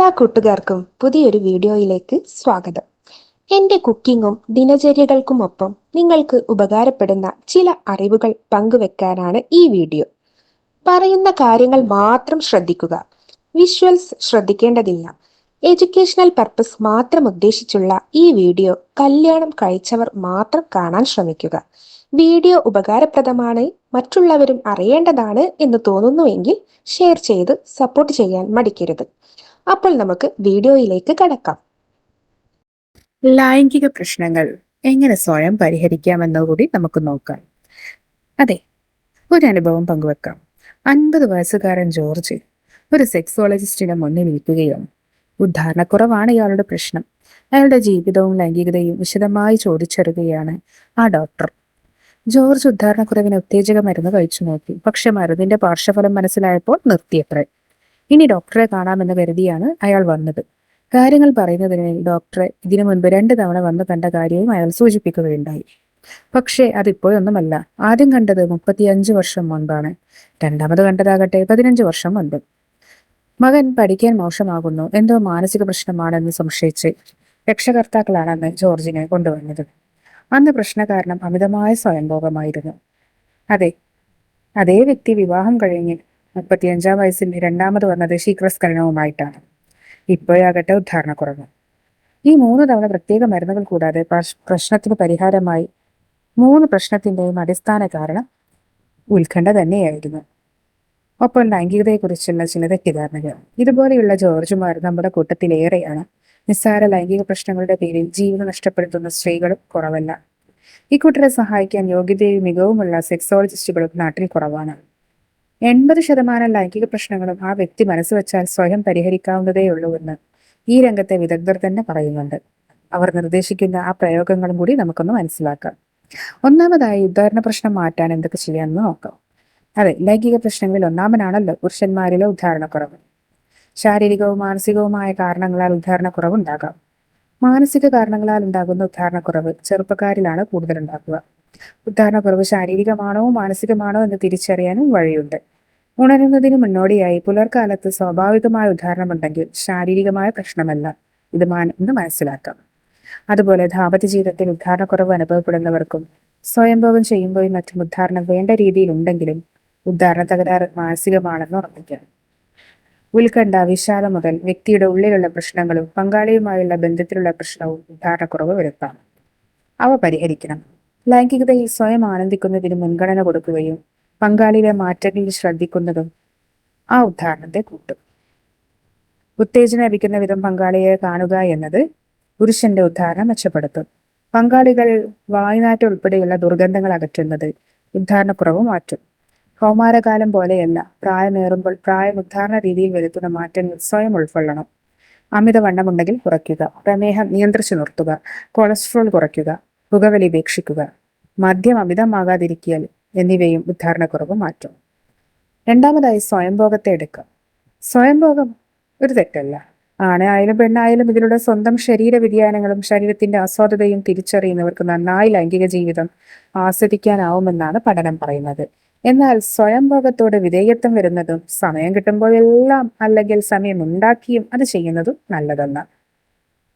എല്ലാ കൂട്ടുകാർക്കും പുതിയൊരു വീഡിയോയിലേക്ക് സ്വാഗതം. എൻ്റെ കുക്കിങ്ങും ദിനചര്യകൾക്കുമൊപ്പം നിങ്ങൾക്ക് ഉപകാരപ്പെടുന്ന ചില അറിവുകൾ പങ്കുവെക്കാനാണ് ഈ വീഡിയോ. പറയുന്ന കാര്യങ്ങൾ മാത്രം ശ്രദ്ധിക്കുക. വിഷ്വൽസ് ശ്രദ്ധിക്കേണ്ടതില്ല. എഡ്യൂക്കേഷണൽ പർപ്പസ് മാത്രം ഉദ്ദേശിച്ചുള്ള ഈ വീഡിയോ കല്യാണം കഴിച്ചവർ മാത്രം കാണാൻ ശ്രമിക്കുക. വീഡിയോ ഉപകാരപ്രദമാണ്, മറ്റുള്ളവരും അറിയേണ്ടതാണ് എന്ന് തോന്നുന്നുവെങ്കിൽ ഷെയർ ചെയ്ത് സപ്പോർട്ട് ചെയ്യാൻ മടിക്കരുത്. അപ്പോൾ നമുക്ക് വീഡിയോയിലേക്ക് കടക്കാം. ലൈംഗിക പ്രശ്നങ്ങൾ എങ്ങനെ സ്വയം പരിഹരിക്കാമെന്നുകൂടി നമുക്ക് നോക്കാം. അതെ, ഒരു അനുഭവം പങ്കുവെക്കാം. 50 വയസ്സുകാരൻ ജോർജ് ഒരു സെക്സോളജിസ്റ്റിന്റെ മുന്നിൽ ഇരിക്കുകയാണ്. ഉദ്ധാരണക്കുറവാണ് ഇയാളുടെ പ്രശ്നം. അയാളുടെ ജീവിതവും ലൈംഗികതയും വിശദമായി ചോദിച്ചറിയുകയാണ് ആ ഡോക്ടർ. ജോർജ് ഉദ്ധാരണക്കുറവിന് ഉത്തേജക മരുന്ന് കഴിച്ചു നോക്കി. പക്ഷെ മരുന്നിന്റെ പാർശ്വഫലം മനസ്സിലായപ്പോൾ നിർത്തിയത്രേ. ഇനി ഡോക്ടറെ കാണാമെന്ന് കരുതിയാണ് അയാൾ വന്നത്. കാര്യങ്ങൾ പറയുന്നതിന് ഡോക്ടറെ ഇതിനു മുൻപ് 2 തവണ വന്ന് കണ്ട കാര്യവും അയാൾ സൂചിപ്പിക്കുകയുണ്ടായി. പക്ഷേ അതിപ്പോഴൊന്നുമല്ല. ആദ്യം കണ്ടത് 35 വർഷം മുൻപാണ്. രണ്ടാമത് കണ്ടതാകട്ടെ 15 വർഷം മുൻപ്. മകൻ പഠിക്കാൻ മോശമാകുന്നു, എന്തോ മാനസിക പ്രശ്നമാണെന്ന് സംശയിച്ച് രക്ഷകർത്താക്കളാണെന്ന് ജോർജിനെ കൊണ്ടുവന്നത്. അന്ന് പ്രശ്ന കാരണം അമിതമായ സ്വയംഭോഗമായിരുന്നു. അതേ വ്യക്തി വിവാഹം കഴിഞ്ഞ് 35-ാം വയസ്സിൽ രണ്ടാമത് വന്നത് ശീഘ്രസ്ഖലനവുമായിട്ടാണ്. ഇപ്പോഴാകട്ടെ ഉദ്ധാരണക്കുറവ്. ഈ 3 തവണ പ്രത്യേക മരുന്നുകൾ കൂടാതെ പ്രശ്നത്തിന് പരിഹാരമായി 3 പ്രശ്നത്തിന്റെയും അടിസ്ഥാന കാരണം ഉത്കണ്ഠ തന്നെയായിരുന്നു. ഒപ്പം ലൈംഗികതയെക്കുറിച്ചുള്ള ചില തെറ്റിദ്ധാരണകൾ. ഇതുപോലെയുള്ള ജോർജുമാർ നമ്മുടെ കൂട്ടത്തിലേറെയാണ്. നിസ്സാര ലൈംഗിക പ്രശ്നങ്ങളുടെ പേരിൽ ജീവിതം നഷ്ടപ്പെടുത്തുന്ന സ്ത്രീകളും കുറവല്ല. ഇക്കൂട്ടരെ സഹായിക്കാൻ യോഗ്യതയും മികവുമുള്ള സെക്സോളജിസ്റ്റുകളും നാട്ടിൽ കുറവാണ്. 80% ലൈംഗിക പ്രശ്നങ്ങളും ആ വ്യക്തി മനസ്സുവെച്ചാൽ സ്വയം പരിഹരിക്കാവുന്നതേയുള്ളൂവെന്ന് ഈ രംഗത്തെ വിദഗ്ധർ തന്നെ പറയുന്നുണ്ട്. അവർ നിർദ്ദേശിക്കുന്ന ആ പ്രയോഗങ്ങളും കൂടി നമുക്കൊന്ന് മനസ്സിലാക്കാം. ഒന്നാമതായി ഉദ്ധാരണ പ്രശ്നം മാറ്റാൻ എന്തൊക്കെ ചെയ്യാമെന്ന് നോക്കാം. ലൈംഗിക പ്രശ്നങ്ങളിൽ ഒന്നാമനാണല്ലോ പുരുഷന്മാരിലെ ഉദ്ധാരണക്കുറവ്. ശാരീരികവും മാനസികവുമായ കാരണങ്ങളാൽ ഉദ്ധാരണക്കുറവ് ഉണ്ടാകാം. മാനസിക കാരണങ്ങളാൽ ഉണ്ടാകുന്ന ഉദ്ധാരണക്കുറവ് ചെറുപ്പക്കാരിലാണ് കൂടുതലുണ്ടാക്കുക. ഉദ്ധാരണക്കുറവ് ശാരീരികമാണോ മാനസികമാണോ എന്ന് തിരിച്ചറിയാനും വഴിയുണ്ട്. ഉണരുന്നതിന് മുന്നോടിയായി പുലർക്കാലത്ത് സ്വാഭാവികമായ ഉദ്ധാരണമുണ്ടെങ്കിൽ ശാരീരികമായ പ്രശ്നമല്ല ഇത് എന്ന് മനസ്സിലാക്കാം. അതുപോലെ ദാമ്പത്യ ജീവിതത്തിൽ ഉദ്ധാരണക്കുറവ് അനുഭവപ്പെടുന്നവർക്കും സ്വയംഭോഗം ചെയ്യുമ്പോഴും മറ്റും ഉദ്ധാരണം വേണ്ട രീതിയിൽ ഉണ്ടെങ്കിലും ഉദ്ധാരണ തകരാറ് മാനസികമാണെന്ന് ഉറപ്പിക്കാം. ഉത്കണ്ഠ, വിഷാദം മുതൽ വ്യക്തിയുടെ ഉള്ളിലുള്ള പ്രശ്നങ്ങളും പങ്കാളിയുമായുള്ള ബന്ധത്തിലുള്ള പ്രശ്നവും ഉദ്ധാരണക്കുറവ് വരുത്താം. അവ പരിഹരിക്കണം. ലൈംഗികതയിൽ സ്വയം ആനന്ദിക്കുന്നതിന് മുൻഗണന കൊടുക്കുകയും പങ്കാളിയിലെ മാറ്റങ്ങളിൽ ശ്രദ്ധിക്കുന്നതും ആ ഉദ്ധാരണത്തെ കൂട്ടും. ഉത്തേജനം ലഭിക്കുന്ന വിധം പങ്കാളിയെ കാണുക എന്നത് പുരുഷന്റെ ഉദ്ധാരണം മെച്ചപ്പെടുത്തും. പങ്കാളികൾ വായുനാറ്റം ഉൾപ്പെടെയുള്ള ദുർഗന്ധങ്ങൾ അകറ്റുന്നത് ഉദ്ധാരണക്കുറവ് മാറ്റും. കൗമാരകാലം പോലെയല്ല, പ്രായമേറുമ്പോൾ പ്രായം ഉദ്ധാരണ രീതിയിൽ വരുത്തുന്ന മാറ്റങ്ങൾ സ്വയം ഉൾക്കൊള്ളണം. അമിതവണ്ണമുണ്ടെങ്കിൽ കുറയ്ക്കുക, പ്രമേഹം നിയന്ത്രിച്ചു നിർത്തുക, കൊളസ്ട്രോൾ കുറയ്ക്കുക, പുകവലി ഉപേക്ഷിക്കുക, മദ്യം അമിതമാകാതിരിക്കൽ എന്നിവയും ഉദ്ധാരണക്കുറവ് മാറ്റും. രണ്ടാമതായി സ്വയംഭോഗത്തെ എടുക്കുക. സ്വയംഭോഗം ഒരു തെറ്റല്ല. ആണായാലും പെണ്ണായാലും ഇതിലൂടെ സ്വന്തം ശരീര വ്യതിയാനങ്ങളും ശരീരത്തിന്റെ അസ്വാദതയും തിരിച്ചറിയുന്നവർക്ക് നന്നായി ലൈംഗിക ജീവിതം ആസ്വദിക്കാനാവുമെന്നാണ് പഠനം പറയുന്നത്. എന്നാൽ സ്വയംഭോഗത്തോട് വിധേയത്വം വരുന്നതും സമയം കിട്ടുമ്പോഴെല്ലാം അല്ലെങ്കിൽ സമയം ഉണ്ടാക്കിയും അത് ചെയ്യുന്നതും നല്ലതല്ല.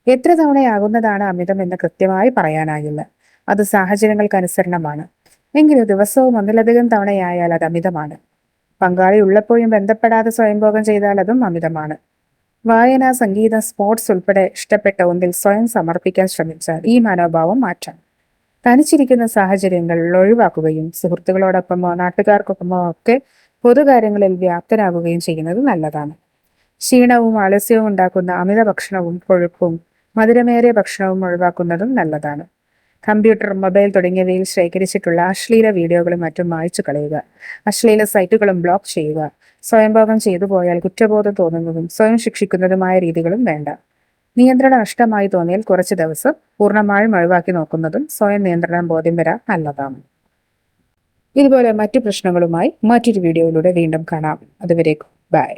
എത്ര തവണയാകുന്നതാണ് അമിതം എന്ന് കൃത്യമായി പറയാനാകില്ല. അത് സാഹചര്യങ്ങൾക്കനുസരണമാണ്. എങ്കിലും ദിവസവും ഒന്നിലധികം തവണയായാൽ അത് അമിതമാണ്. പങ്കാളി ഉള്ളപ്പോഴും ബന്ധപ്പെടാതെ സ്വയംഭോഗം ചെയ്താൽ അതും അമിതമാണ്. വായന, സംഗീതം, സ്പോർട്സ് ഉൾപ്പെടെ ഇഷ്ടപ്പെട്ട ഒന്നിൽ സ്വയം സമർപ്പിക്കാൻ ശ്രമിച്ചാൽ ഈ മനോഭാവം മാറ്റാം. തനിച്ചിരിക്കുന്ന സാഹചര്യങ്ങൾ ഒഴിവാക്കുകയും സുഹൃത്തുക്കളോടൊപ്പമോ നാട്ടുകാർക്കൊപ്പമോ ഒക്കെ പൊതുകാര്യങ്ങളിൽ വ്യാപ്തനാകുകയും ചെയ്യുന്നത് നല്ലതാണ്. ക്ഷീണവും ആലസ്യവും ഉണ്ടാക്കുന്ന അമിത ഭക്ഷണവും കൊഴുപ്പും മധുരമേറിയ ഭക്ഷണവും ഒഴിവാക്കുന്നതും നല്ലതാണ്. കമ്പ്യൂട്ടർ, മൊബൈൽ തുടങ്ങിയവയിൽ ശേഖരിച്ചിട്ടുള്ള അശ്ലീല വീഡിയോകളും മറ്റും മായ്ച്ചു കളയുക. അശ്ലീല സൈറ്റുകളും ബ്ലോക്ക് ചെയ്യുക. സ്വയംഭോഗം ചെയ്തു പോയാൽ കുറ്റബോധം തോന്നുന്നതും സ്വയം ശിക്ഷിക്കുന്നതുമായ രീതികളും വേണ്ട. നിയന്ത്രണ നഷ്ടമായി തോന്നിയാൽ കുറച്ച് ദിവസം പൂർണ്ണമായും ഒഴിവാക്കി നോക്കുന്നതും സ്വയം നിയന്ത്രണം ബോധ്യം വരാൻ നല്ലതാണ്. ഇതുപോലെ മറ്റു പ്രശ്നങ്ങളുമായി മറ്റൊരു വീഡിയോയിലൂടെ വീണ്ടും കാണാം. അതുവരേക്കും ബൈ.